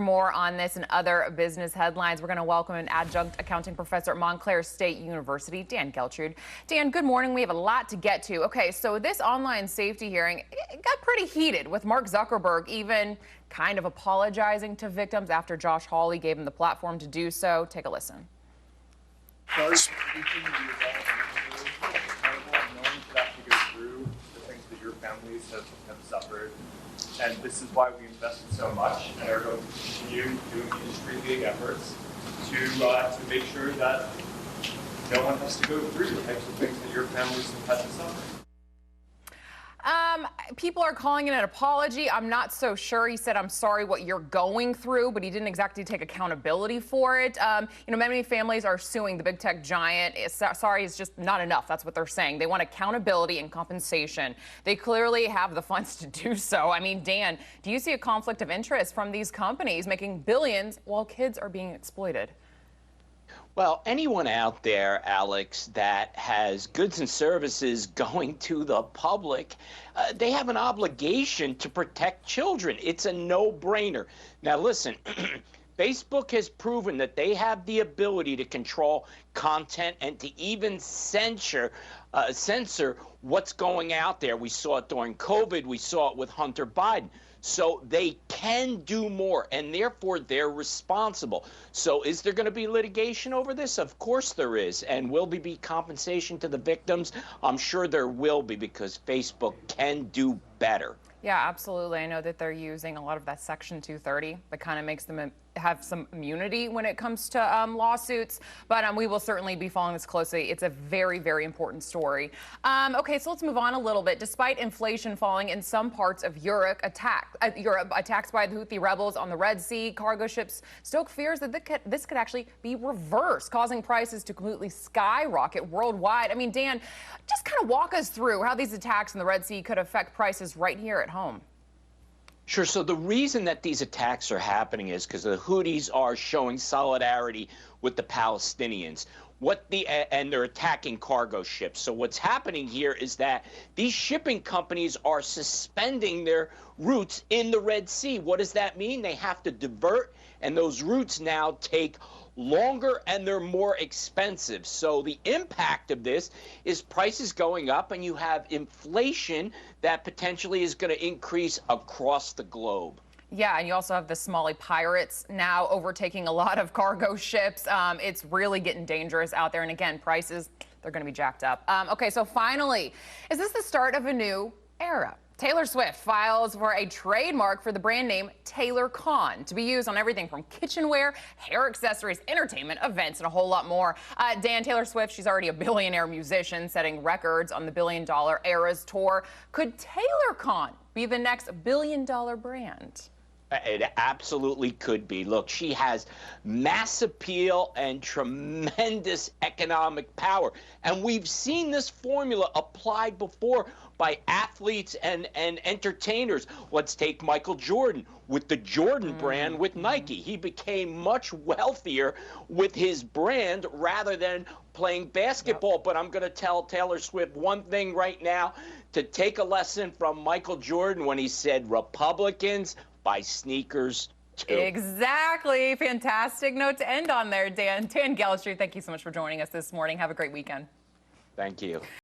More on this and other business headlines, we're going to welcome an adjunct accounting professor at Montclair State University, Dan Geltrude. Dan, good morning. We have a lot to get to. Okay, so this online safety hearing it got pretty heated with Mark Zuckerberg even kind of apologizing to victims after Josh Hawley gave him the platform to do so. Take a listen. First, knowing to actually go through the things that your families have suffered. And this is why we invested so much and are going to continue doing industry-leading efforts to make sure that no one has to go through the types of things that your families have had to suffer. People are calling it an apology. I'm not so sure. He said, I'm sorry what you're going through, but he didn't exactly take accountability for it. Many families are suing the big tech giant. Sorry is just not enough. That's what they're saying. They want accountability and compensation. They clearly have the funds to do so. I mean, Dan, do you see a conflict of interest from these companies making billions while kids are being exploited? Well, anyone out there, Alex, that has goods and services going to the public, they have an obligation to protect children. It's a no-brainer. Now, listen, Facebook has proven that they have the ability to control content and to even censor what's going out there. We saw it during COVID. We saw it with Hunter Biden. So they can do more, and therefore they're responsible. So is there going to be litigation over this? Of course there is. And will there be compensation to the victims? I'm sure there will be, because Facebook can do better. Yeah, absolutely. I know that they're using a lot of that Section 230 that kind of makes them have some immunity when it comes to lawsuits. But we will certainly be following this closely. It's a very, very important story. Okay, so let's move on a little bit. Despite inflation falling in some parts of Europe, attacks by the Houthi rebels on the Red Sea cargo ships stoke fears that this could actually be reversed, causing prices to completely skyrocket worldwide. I mean, Dan, just kind of walk us through how these attacks in the Red Sea could affect prices right here at home. Sure. So the reason that these attacks are happening is because the Houthis are showing solidarity with the Palestinians. And they're attacking cargo ships. So what's happening here is that these shipping companies are suspending their routes in the Red Sea. What does that mean? They have to divert, and those routes now take longer and they're more expensive. So the impact of this is prices going up, and you have inflation that potentially is going to increase across the globe. Yeah, and you also have the Somali pirates now overtaking a lot of cargo ships. It's really getting dangerous out there. And again, prices, they're going to be jacked up. Okay, so finally, is this the start of a new era? Taylor Swift files for a trademark for the brand name Taylor Con to be used on everything from kitchenware, hair accessories, entertainment, events, and a whole lot more. Dan, Taylor Swift, she's already a billionaire musician setting records on the $1 Billion Eras Tour. Could Taylor Con be the next $1 billion brand? It absolutely could be. Look, she has mass appeal and tremendous economic power. And we've seen this formula applied before by athletes and entertainers. Let's take Michael Jordan with the Jordan brand with Nike. He became much wealthier with his brand rather than playing basketball. Yep. But I'm going to tell Taylor Swift one thing right now, to take a lesson from Michael Jordan when he said, Republicans buy sneakers too. Exactly. Fantastic note to end on there, Dan. Dan Geltrude, thank you so much for joining us this morning. Have a great weekend. Thank you.